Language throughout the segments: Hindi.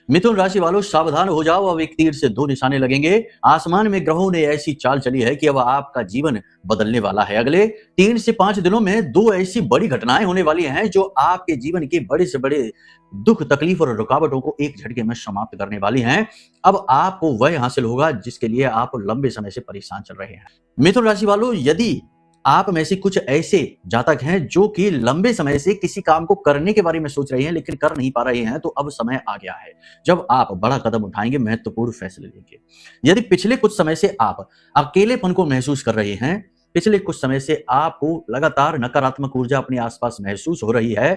मिथुन राशि वालों, सावधान हो जाओ। अब एक तीर से दो निशाने लगेंगे। आसमान में ग्रहों ने ऐसी चाल चली है कि अब आपका जीवन बदलने वाला है। अगले 3 से 5 दिनों में दो ऐसी बड़ी घटनाएं होने वाली हैं जो आपके जीवन के बड़े से बड़े दुख, तकलीफ और रुकावटों को एक झटके में समाप्त करने वाली हैं। अब आपको वह हासिल होगा जिसके लिए आप लंबे समय से परेशान चल रहे हैं। मिथुन राशि वालों, यदि आप में से कुछ ऐसे जातक हैं जो कि लंबे समय से किसी काम को करने के बारे में सोच रहे हैं लेकिन कर नहीं पा रहे हैं, तो अब समय आ गया है जब आप बड़ा कदम उठाएंगे, महत्वपूर्ण फैसले लेंगे। यदि पिछले कुछ समय से आप अकेलेपन को महसूस कर रहे हैं, पिछले कुछ समय से आपको लगातार नकारात्मक ऊर्जा अपने आसपास महसूस हो रही है,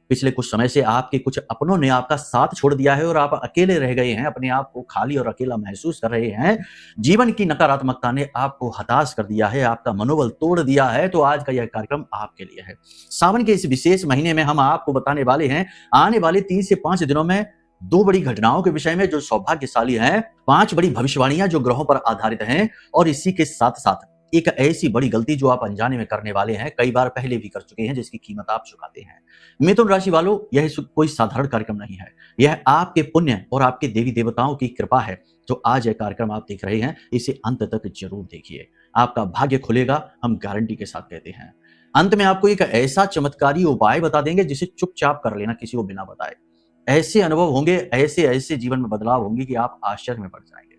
पिछले कुछ समय से आपके कुछ अपनों ने आपका साथ छोड़ दिया है और आप अकेले रह गए हैं, अपने आप को खाली और अकेला महसूस कर रहे हैं, जीवन की नकारात्मकता ने आपको हताश कर दिया है, आपका मनोबल तोड़ दिया है, तो आज का यह कार्यक्रम आपके लिए है। सावन के इस विशेष महीने में हम आपको बताने वाले हैं आने वाले 3 से 5 दिनों में दो बड़ी घटनाओं के विषय में जो सौभाग्यशाली हैं, 5 बड़ी भविष्यवाणियां जो ग्रहों पर आधारित हैं, और इसी के साथ साथ एक ऐसी बड़ी गलती जो आप अनजाने में करने वाले हैं, कई बार पहले भी कर चुके हैं, जिसकी कीमत आप चुकाते हैं। मिथुन राशि वालों, यह कोई साधारण कार्यक्रम नहीं है, यह आपके पुण्य और आपके देवी देवताओं की कृपा है। जो आज यह कार्यक्रम आप देख रहे हैं, इसे अंत तक जरूर देखिए, आपका भाग्य खुलेगा, हम गारंटी के साथ कहते हैं। अंत में आपको एक ऐसा चमत्कारी उपाय बता देंगे जिसे चुपचाप कर लेना, किसी को बिना बताए। ऐसे अनुभव होंगे, ऐसे ऐसे जीवन में बदलाव होंगे कि आप आश्चर्य में पड़ जाएंगे।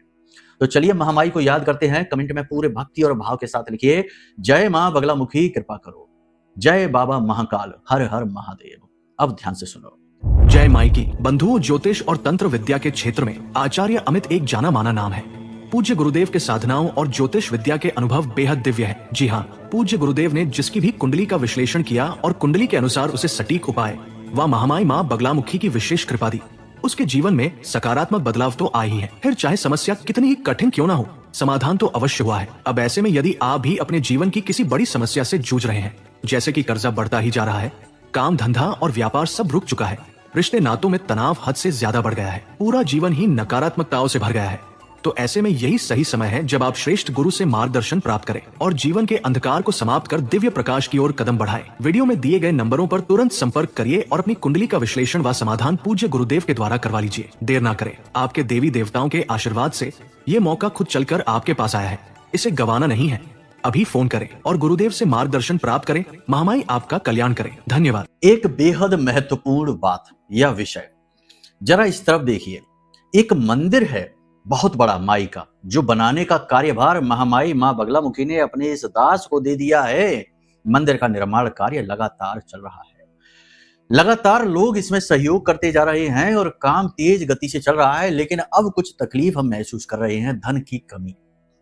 तो चलिए महामाई को याद करते हैं। कमेंट में पूरे भक्ति और भाव के साथ लिखिए, जय मां बगलामुखी कृपा करो, जय बाबा महाकाल, हर हर महादेव। अब ध्यान से सुनो। जय माई की। बंधुओं, ज्योतिष और तंत्र विद्या के क्षेत्र में आचार्य अमित एक जाना माना नाम है। पूज्य गुरुदेव के साधनाओं और ज्योतिष विद्या के अनुभव बेहद दिव्य है। जी हाँ, पूज्य गुरुदेव ने जिसकी भी कुंडली का विश्लेषण किया और कुंडली के अनुसार उसे सटीक उपाय व महामाई माँ बगलामुखी की विशेष कृपा दी, उसके जीवन में सकारात्मक बदलाव तो आ ही है। फिर चाहे समस्या कितनी ही कठिन क्यों ना हो, समाधान तो अवश्य हुआ है। अब ऐसे में यदि आप भी अपने जीवन की किसी बड़ी समस्या से जूझ रहे हैं, जैसे कि कर्जा बढ़ता ही जा रहा है, काम धंधा और व्यापार सब रुक चुका है, रिश्ते नातों में तनाव हद से ज्यादा बढ़ गया है, पूरा जीवन ही नकारात्मकताओं से भर गया है, तो ऐसे में यही सही समय है जब आप श्रेष्ठ गुरु से मार्गदर्शन प्राप्त करें और जीवन के अंधकार को समाप्त कर दिव्य प्रकाश की ओर कदम बढ़ाएं। वीडियो में दिए गए नंबरों पर तुरंत संपर्क करिए और अपनी कुंडली का विश्लेषण व समाधान पूज्य गुरुदेव के द्वारा करवा लीजिए। देर ना करें, आपके देवी देवताओं के आशीर्वाद से ये मौका खुद चलकर आपके पास आया है, इसे गंवाना नहीं है। अभी फोन करें और गुरुदेव से मार्गदर्शन प्राप्त करें। महामाई आपका कल्याण करें। धन्यवाद। एक बेहद महत्वपूर्ण बात, यह विषय जरा इस तरफ देखिए। एक मंदिर है बहुत बड़ा माई का, जो बनाने का कार्यभार महामाई मां बगलामुखी ने अपने इस दास को दे दिया है। मंदिर का निर्माण कार्य लगातार चल रहा है, लगातार लोग इसमें सहयोग करते जा रहे हैं और काम तेज गति से चल रहा है। लेकिन अब कुछ तकलीफ हम महसूस कर रहे हैं, धन की कमी,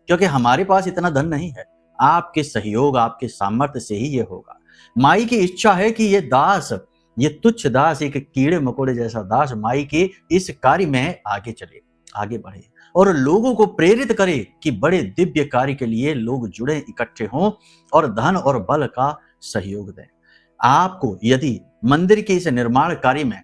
क्योंकि हमारे पास इतना धन नहीं है। आपके सहयोग, आपके सामर्थ्य से ही ये होगा। माई की इच्छा है कि ये दास, ये तुच्छ दास, एक कीड़े मकोड़े जैसा दास माई के इस कार्य में आगे चले, आगे बढ़े और लोगों को प्रेरित करे कि बड़े दिव्य कार्य के लिए लोग जुड़े, इकट्ठे हों और धन और बल का सहयोग दें। आपको यदि मंदिर के इस निर्माण कार्य में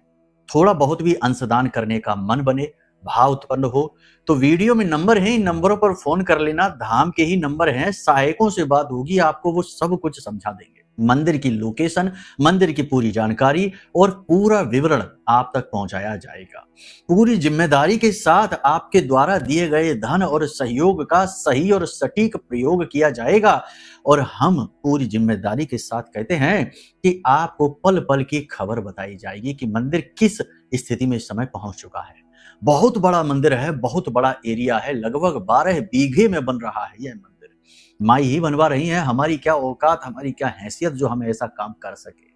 थोड़ा बहुत भी अंशदान करने का मन बने, भाव उत्पन्न हो, तो वीडियो में नंबर है, इन नंबरों पर फोन कर लेना। धाम के ही नंबर हैं, सहायकों से बात होगी, आपको वो सब कुछ समझा देंगे। मंदिर की लोकेशन, मंदिर की पूरी जानकारी और पूरा विवरण आप तक पहुंचाया जाएगा। पूरी जिम्मेदारी के साथ आपके द्वारा दिए गए धन और सहयोग का सही और सटीक प्रयोग किया जाएगा। और हम पूरी जिम्मेदारी के साथ कहते हैं कि आपको पल पल की खबर बताई जाएगी कि मंदिर किस स्थिति में इस समय पहुंच चुका है। बहुत बड़ा मंदिर है, बहुत बड़ा एरिया है, लगभग 12 बीघे में बन रहा है यह मंदिर। माई ही बनवा रही हैं, हमारी क्या औकात, हमारी क्या हैसियत जो हम ऐसा काम कर सके।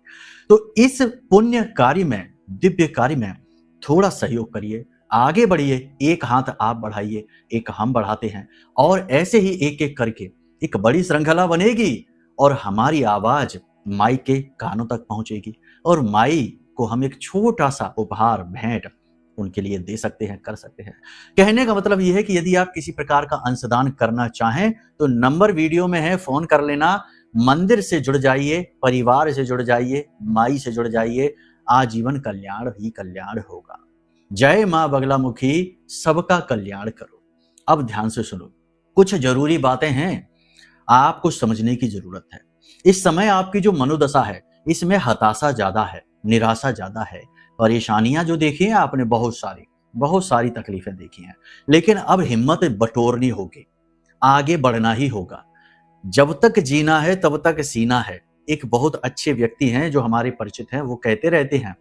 तो इस पुण्य कार्य में, दिव्य कार्य में थोड़ा सहयोग करिए, आगे बढ़िए। एक हाथ आप बढ़ाइए, एक हम बढ़ाते हैं, और ऐसे ही एक एक करके एक बड़ी श्रृंखला बनेगी और हमारी आवाज माई के कानों तक पहुंचेगी और माई को हम एक छोटा सा उपहार, भेंट उनके लिए दे सकते हैं, कर सकते हैं। कहने का मतलब यह है कि यदि आप किसी प्रकार का अंशदान करना चाहें तो नंबर वीडियो में है, फोन कर लेना। मंदिर से जुड़ जाइए, परिवार से जुड़ जाइए, माई से जुड़ जाइए, आजीवन कल्याण ही कल्याण होगा। जय मां बगलामुखी, सबका कल्याण करो। अब ध्यान से सुनो, कुछ जरूरी बातें हैं, आपको समझने की जरूरत है। इस समय आपकी जो मनोदशा है, इसमें हताशा ज्यादा है, निराशा ज्यादा है, परेशानियां जो देखी हैं आपने बहुत सारी, बहुत सारी तकलीफें देखी हैं, लेकिन अब हिम्मत बटोरनी होगी, आगे बढ़ना ही होगा। जब तक जीना है तब तक सीना है। एक बहुत अच्छे व्यक्ति हैं जो हमारे परिचित हैं, वो कहते रहते हैं,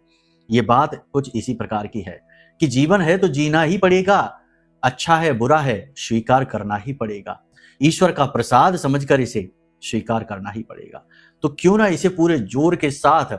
ये बात कुछ इसी प्रकार की है कि जीवन है तो जीना ही पड़ेगा, अच्छा है बुरा है स्वीकार करना ही पड़ेगा, ईश्वर का प्रसाद समझकर इसे स्वीकार करना ही पड़ेगा। तो क्यों ना इसे पूरे जोर के साथ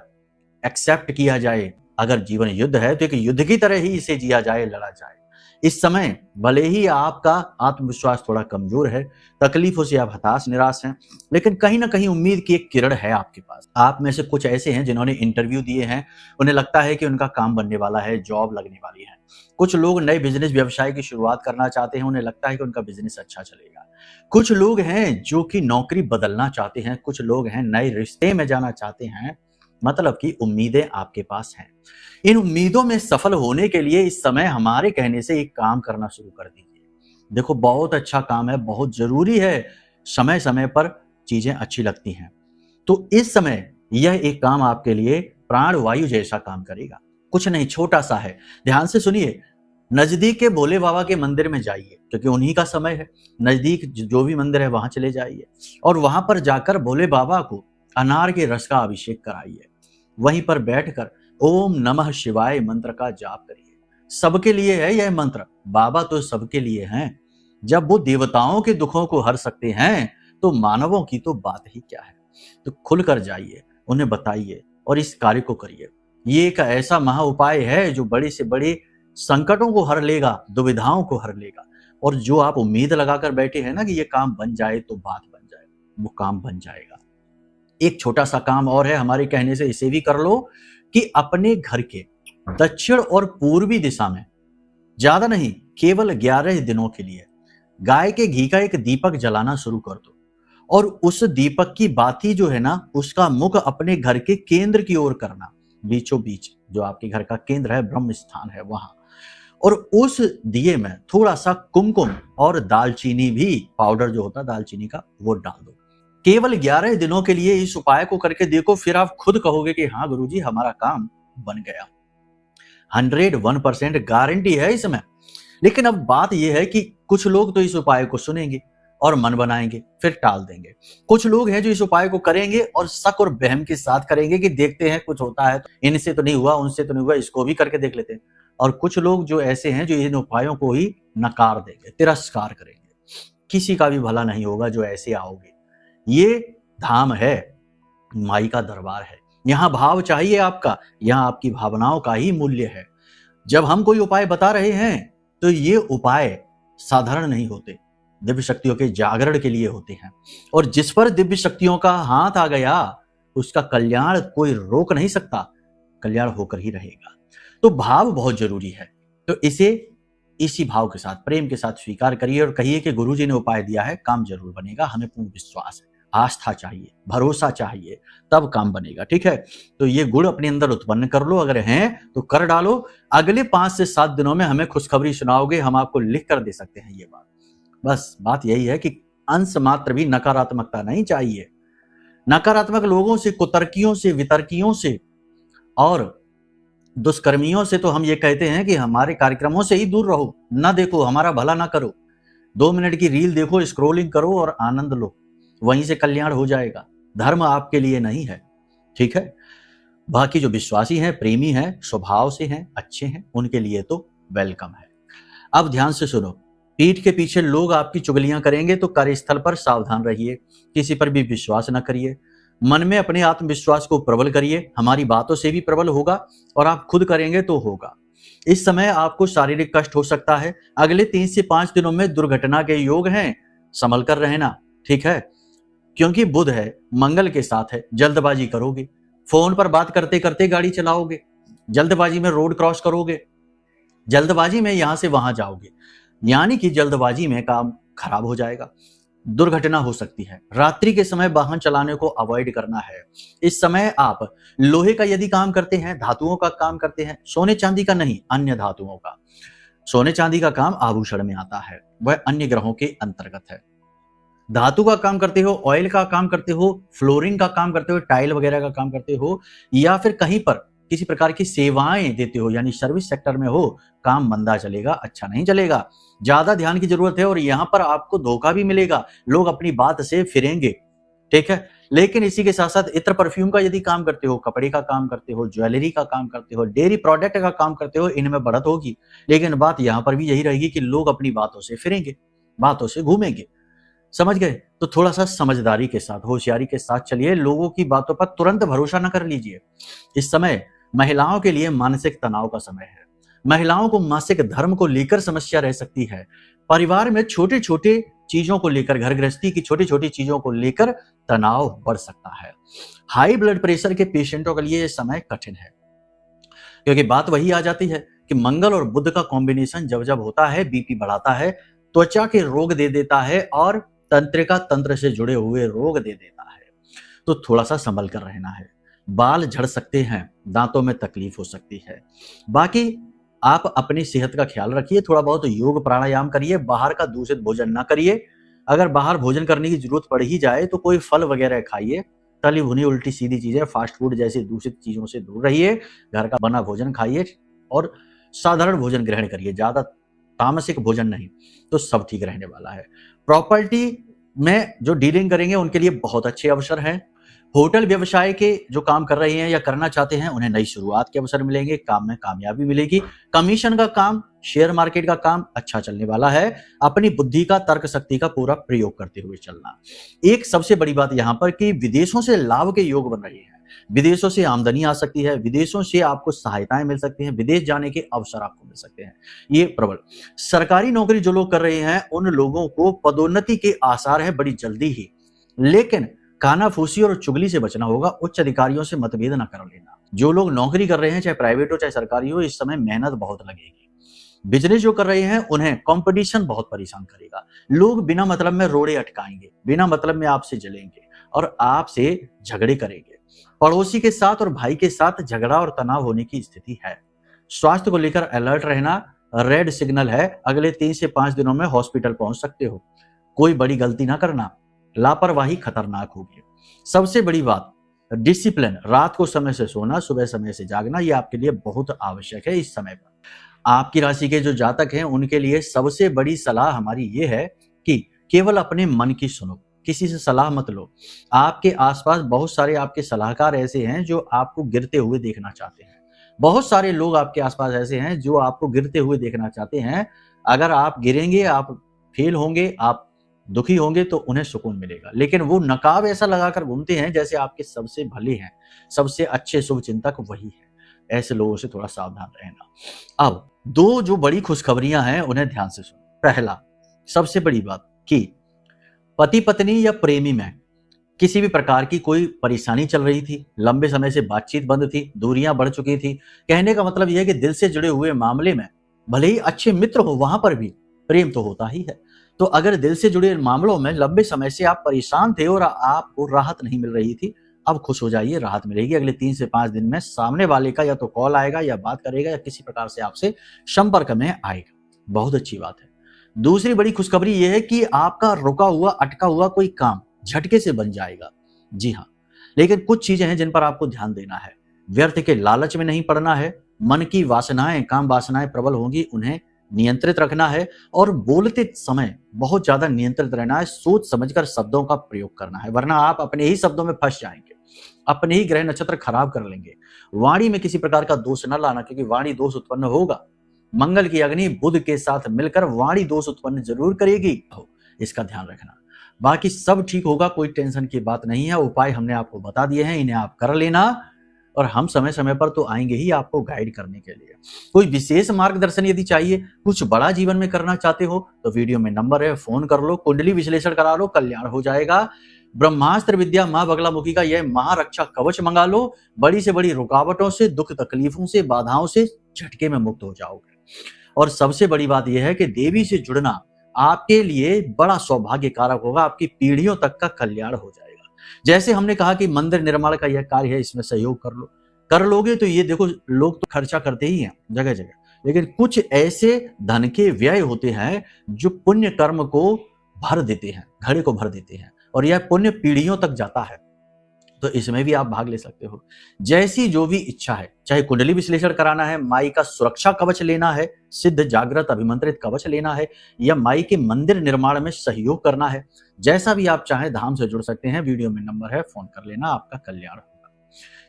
एक्सेप्ट किया जाए। अगर जीवन युद्ध है तो एक युद्ध की तरह ही इसे जिया जाए, लड़ा जाए। इस समय भले ही आपका आत्मविश्वास थोड़ा कमजोर है, तकलीफों से आप हताश निराश हैं, लेकिन कहीं ना कहीं उम्मीद की एक किरण है आपके पास। आप में से कुछ ऐसे हैं जिन्होंने इंटरव्यू दिए हैं, उन्हें लगता है कि उनका काम बनने वाला है, जॉब लगने वाली है। कुछ लोग नए बिजनेस व्यवसाय की शुरुआत करना चाहते हैं, उन्हें लगता है कि उनका बिजनेस अच्छा चलेगा। कुछ लोग हैं जो कि नौकरी बदलना चाहते हैं, कुछ लोग हैं नए रिश्ते में जाना चाहते हैं। मतलब कि उम्मीदें आपके पास हैं। इन उम्मीदों में सफल होने के लिए इस समय हमारे कहने से एक काम करना शुरू कर दीजिए। देखो बहुत अच्छा काम है, बहुत जरूरी है, समय समय पर चीजें अच्छी लगती हैं। तो इस समय यह एक काम आपके लिए प्राण वायु जैसा काम करेगा। कुछ नहीं, छोटा सा है, ध्यान से सुनिए। नजदीक के भोले बाबा के मंदिर में जाइए, क्योंकि उन्हीं का समय है। नजदीक जो भी मंदिर है वहां चले जाइए और वहां पर जाकर भोले बाबा को अनार के रस का अभिषेक कराइए। वहीं पर बैठकर ओम नमः शिवाय मंत्र का जाप करिए। सबके लिए है यह मंत्र, बाबा तो सबके लिए हैं। जब वो देवताओं के दुखों को हर सकते हैं तो मानवों की तो बात ही क्या है। तो खुलकर जाइए, उन्हें बताइए और इस कार्य को करिए। ये एक ऐसा महा उपाय है जो बड़े से बड़े संकटों को हर लेगा, दुविधाओं को हर लेगा। और जो आप उम्मीद लगाकर बैठे हैं ना कि ये काम बन जाए तो बात बन जाए, वो काम बन जाएगा। एक छोटा सा काम और है, हमारे कहने से इसे भी कर लो कि अपने घर के दक्षिण और पूर्वी दिशा में, ज्यादा नहीं, केवल 11 दिनों के लिए गाय के घी का एक दीपक जलाना शुरू कर दो। और उस दीपक की बाती जो है ना, उसका मुख अपने घर के केंद्र की ओर करना, बीचों बीच जो आपके घर का केंद्र है, ब्रह्म स्थान है वहां। और उस दिए में थोड़ा सा कुमकुम और दालचीनी भी, पाउडर जो होता है दालचीनी का, वो डाल दो। केवल 11 दिनों के लिए इस उपाय को करके देखो, फिर आप खुद कहोगे कि हाँ गुरुजी हमारा काम बन गया। 101% गारंटी है इसमें। लेकिन अब बात यह है कि कुछ लोग तो इस उपाय को सुनेंगे और मन बनाएंगे, फिर टाल देंगे। कुछ लोग हैं जो इस उपाय को करेंगे और शक और वहम के साथ करेंगे कि देखते हैं कुछ होता है, तो इनसे तो नहीं हुआ, उनसे तो नहीं हुआ, इसको भी करके देख लेते हैं। और कुछ लोग जो ऐसे हैं जो इन उपायों को ही नकार देंगे, तिरस्कार करेंगे। किसी का भी भला नहीं होगा जो ऐसे आओगे। ये धाम है, माई का दरबार है, यहाँ भाव चाहिए आपका, यहाँ आपकी भावनाओं का ही मूल्य है। जब हम कोई उपाय बता रहे हैं तो ये उपाय साधारण नहीं होते, दिव्य शक्तियों के जागरण के लिए होते हैं। और जिस पर दिव्य शक्तियों का हाथ आ गया उसका कल्याण कोई रोक नहीं सकता, कल्याण होकर ही रहेगा। तो भाव बहुत जरूरी है। तो इसे इसी भाव के साथ, प्रेम के साथ स्वीकार करिए और कहिए कि गुरुजी ने उपाय दिया है, काम जरूर बनेगा, हमें पूर्ण विश्वास है, आस्था चाहिए, भरोसा चाहिए, तब काम बनेगा। ठीक है, तो ये गुण अपने अंदर उत्पन्न कर लो, अगर हैं तो कर डालो। अगले 5 से 7 दिनों में हमें खुशखबरी सुनाओगे, हम आपको लिख कर दे सकते हैं ये बात। बस बात यही है कि अंश मात्र भी नकारात्मकता नहीं चाहिए। नकारात्मक लोगों से, कुतर्कियों से, वितर्कियों से और दुष्कर्मियों से तो हम ये कहते हैं कि हमारे कार्यक्रमों से ही दूर रहो, ना देखो, हमारा भला ना करो। 2 मिनट की रील देखो, स्क्रोलिंग करो और आनंद लो, वहीं से कल्याण हो जाएगा। धर्म आपके लिए नहीं है। ठीक है, बाकी जो विश्वासी हैं, प्रेमी हैं, स्वभाव से हैं, अच्छे हैं, उनके लिए तो वेलकम है। अब ध्यान से सुनो, पीठ के पीछे लोग आपकी चुगलियां करेंगे तो कार्यस्थल पर सावधान रहिए, किसी पर भी विश्वास न करिए। मन में अपने आत्मविश्वास को प्रबल करिए, हमारी बातों से भी प्रबल होगा और आप खुद करेंगे तो होगा। इस समय आपको शारीरिक कष्ट हो सकता है, अगले 3 से 5 दिनों में दुर्घटना के योग हैं, संभल कर रहना। ठीक है, क्योंकि बुध है, मंगल के साथ है, जल्दबाजी करोगे, फोन पर बात करते करते गाड़ी चलाओगे, जल्दबाजी में रोड क्रॉस करोगे, जल्दबाजी में यहां से वहां जाओगे, यानी कि जल्दबाजी में काम खराब हो जाएगा, दुर्घटना हो सकती है। रात्रि के समय वाहन चलाने को अवॉइड करना है। इस समय आप लोहे का यदि काम करते हैं, धातुओं का काम करते हैं, सोने चांदी का नहीं, अन्य धातुओं का। सोने चांदी का काम आभूषण में आता है, वह अन्य ग्रहों के अंतर्गत है। धातु का काम करते हो, ऑयल का काम करते हो, फ्लोरिंग का काम करते हो, टाइल वगैरह का काम करते हो, या फिर कहीं पर किसी प्रकार की सेवाएं देते हो यानी सर्विस सेक्टर में हो, काम मंदा चलेगा, अच्छा नहीं चलेगा। ज्यादा ध्यान की जरूरत है और यहां पर आपको धोखा भी मिलेगा, लोग अपनी बात से फिरेंगे, ठीक है। लेकिन इसी के साथ साथ इत्र परफ्यूम का यदि काम करते हो, कपड़े का काम करते हो, ज्वेलरी का काम करते हो, डेयरी प्रोडक्ट का काम करते हो, इनमें बढ़त होगी। लेकिन बात यहां पर भी यही रहेगी कि लोग अपनी बातों से फिरेंगे, बातों से घूमेंगे, समझ गए। तो थोड़ा सा समझदारी के साथ, होशियारी के साथ चलिए, लोगों की बातों पर तुरंत भरोसा न कर लीजिए। इस समय महिलाओं के लिए मानसिक तनाव का समय है। महिलाओं को मासिक धर्म को लेकर समस्या रह सकती है। परिवार में छोटे छोटे चीजों को लेकर, घर गृहस्थी की छोटी छोटी चीजों को लेकर तनाव बढ़ सकता है। हाई ब्लड प्रेशर के पेशेंटों के लिए यह समय कठिन है, क्योंकि बात वही आ जाती है कि मंगल और बुध का कॉम्बिनेशन जब जब होता है, बीपी बढ़ाता है, त्वचा के रोग दे देता है और तंत्रिका तंत्र से जुड़े हुए रोग दे देता है। तो थोड़ा सा संभल कर रहना है। बाल झड़ सकते हैं, दांतों में तकलीफ हो सकती है। बाकी आप अपनी सेहत का ख्याल रखिए, थोड़ा बहुत योग प्राणायाम करिए, बाहर का दूषित भोजन ना करिए। अगर बाहर भोजन करने की जरूरत पड़ ही जाए तो कोई फल वगैरह खाइए, तली भुनी उल्टी सीधी चीजें, फास्ट फूड जैसी दूषित चीजों से दूर रहिए, घर का बना भोजन खाइए और साधारण भोजन ग्रहण करिए, ज्यादा तामसिक भोजन नहीं, तो सब ठीक रहने वाला है। प्रॉपर्टी में जो डीलिंग करेंगे उनके लिए बहुत अच्छे अवसर हैं। होटल व्यवसाय के जो काम कर रहे हैं या करना चाहते हैं, उन्हें नई शुरुआत के अवसर मिलेंगे, काम में कामयाबी मिलेगी। कमीशन का काम, शेयर मार्केट का काम अच्छा चलने वाला है। अपनी बुद्धि का, तर्क शक्ति का पूरा प्रयोग करते हुए चलना। एक सबसे बड़ी बात यहां पर कि विदेशों से लाभ के योग बन रहे हैं, विदेशों से आमदनी आ सकती है, विदेशों से आपको सहायताएं मिल सकती हैं, विदेश जाने के अवसर आपको मिल सकते हैं। ये प्रबल सरकारी नौकरी जो लोग कर रहे हैं उन लोगों को पदोन्नति के आसार है बड़ी जल्दी ही, लेकिन कानाफूसी और चुगली से बचना होगा, उच्च अधिकारियों से मतभेद न कर लेना। जो लोग नौकरी कर रहे हैं, चाहे प्राइवेट हो चाहे सरकारी हो, इस समय मेहनत बहुत लगेगी। बिजनेस जो कर रहे हैं उन्हें कंपटीशन बहुत परेशान करेगा। लोग बिना मतलब में रोड़े अटकाएंगे, बिना मतलब में आपसे जलेंगे और आपसे झगड़े करेंगे। पड़ोसी के साथ और भाई के साथ झगड़ा और तनाव होने की स्थिति है। स्वास्थ्य को लेकर अलर्ट रहना, रेड सिग्नल है, अगले 3 से 5 दिनों में हॉस्पिटल पहुंच सकते हो। कोई बड़ी गलती ना करना, लापरवाही खतरनाक होगी। सबसे बड़ी बात डिसिप्लिन, रात को समय से सोना, सुबह समय से जागना, यह आपके लिए बहुत आवश्यक है इस समय पर। आपकी राशि के जो जातक हैं उनके लिए सबसे बड़ी सलाह हमारी ये है कि केवल अपने मन की सुनो, किसी से सलाह मत लो। आपके आसपास बहुत सारे आपके सलाहकार ऐसे हैं जो आपको गिरते हुए देखना चाहते हैं। बहुत सारे लोग आपके आसपास ऐसे हैं जो आपको गिरते हुए देखना चाहते हैं। अगर आप गिरेंगे, आप फेल होंगे, आप दुखी होंगे तो उन्हें सुकून मिलेगा, लेकिन वो नकाब ऐसा लगाकर घूमते हैं जैसे आपके सबसे भले हैं, सबसे अच्छे शुभ चिंतक वही है। ऐसे लोगों से थोड़ा सावधान रहना। अब 2 जो बड़ी खुशखबरियां हैं उन्हें ध्यान से सुनो। पहला, सबसे बड़ी बात कि पति पत्नी या प्रेमी में किसी भी प्रकार की कोई परेशानी चल रही थी, लंबे समय से बातचीत बंद थी, दूरियां बढ़ चुकी थी। कहने का मतलब यह है कि दिल से जुड़े हुए मामले में भले ही अच्छे मित्र हो, वहां पर भी प्रेम तो होता ही है। तो अगर दिल से जुड़े मामलों में लंबे समय से आप परेशान थे और आपको राहत नहीं मिल रही थी, अब खुश हो जाइए, राहत मिलेगी। अगले 3 से 5 दिन में सामने वाले का या तो कॉल आएगा या बात करेगा या किसी प्रकार से आपसे संपर्क में आएगा। बहुत अच्छी बात है। दूसरी बड़ी खुशखबरी यह है कि आपका रुका हुआ, अटका हुआ कोई काम झटके से बन जाएगा। जी हाँ, लेकिन कुछ चीजें हैं जिन पर आपको ध्यान देना है। व्यर्थ के लालच में नहीं पड़ना है। मन की वासनाएं, काम वासनाएं प्रबल होंगी, उन्हें नियंत्रित रखना है और बोलते समय बहुत ज्यादा नियंत्रित रहना है। सोच समझकर शब्दों का प्रयोग करना है, वरना आप अपने ही शब्दों में फंस जाएंगे, अपने ही ग्रह नक्षत्र खराब कर लेंगे। वाणी में किसी प्रकार का दोष न लाना, क्योंकि वाणी दोष उत्पन्न होगा। मंगल की अग्नि बुध के साथ मिलकर वाणी दोष उत्पन्न जरूर करेगी, इसका ध्यान रखना। बाकी सब ठीक होगा, कोई टेंशन की बात नहीं है। उपाय हमने आपको बता दिए हैं, इन्हें आप कर लेना और हम समय समय पर तो आएंगे ही आपको गाइड करने के लिए। कोई विशेष मार्गदर्शन यदि चाहिए, कुछ बड़ा जीवन में करना चाहते हो तो वीडियो में नंबर है, फोन कर लो, कुंडली विश्लेषण करा लो, कल्याण हो जाएगा। ब्रह्मास्त्र विद्या मां बगलामुखी का यह महारक्षा कवच मंगा लो। बड़ी से बड़ी रुकावटों से, दुख तकलीफों से, बाधाओं से झटके में मुक्त हो जाओगे। और सबसे बड़ी बात यह है कि देवी से जुड़ना आपके लिए बड़ा सौभाग्य कारक होगा, आपकी पीढ़ियों तक का कल्याण हो जाएगा। जैसे हमने कहा कि मंदिर निर्माण का यह कार्य है, इसमें सहयोग कर लो, कर लोगे तो ये देखो, लोग तो खर्चा करते ही हैं जगह जगह, लेकिन कुछ ऐसे धन के व्यय होते हैं जो पुण्य कर्म को भर देते हैं, घड़े को भर देते हैं, और यह पुण्य पीढ़ियों तक जाता है। तो इसमें भी आप भाग ले सकते हो। जैसी जो भी इच्छा है, चाहे कुंडली विश्लेषण कराना है, माई का सुरक्षा कवच लेना है, सिद्ध जागृत अभिमंत्रित कवच लेना है, या माई के मंदिर निर्माण में सहयोग करना है, जैसा भी आप चाहें धाम से जुड़ सकते हैं। वीडियो में नंबर है, फोन कर लेना, आपका कल्याण होगा।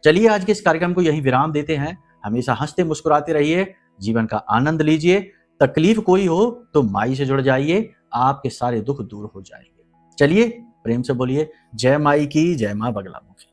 चलिए आज के इस कार्यक्रम को यहीं विराम देते हैं। हमेशा हंसते मुस्कुराते रहिए, जीवन का आनंद लीजिए। तकलीफ कोई हो तो माई से जुड़ जाइए, आपके सारे दुख दूर हो जाएंगे। चलिए प्रेम से बोलिए जय माई की, जय मां बगलामुखी।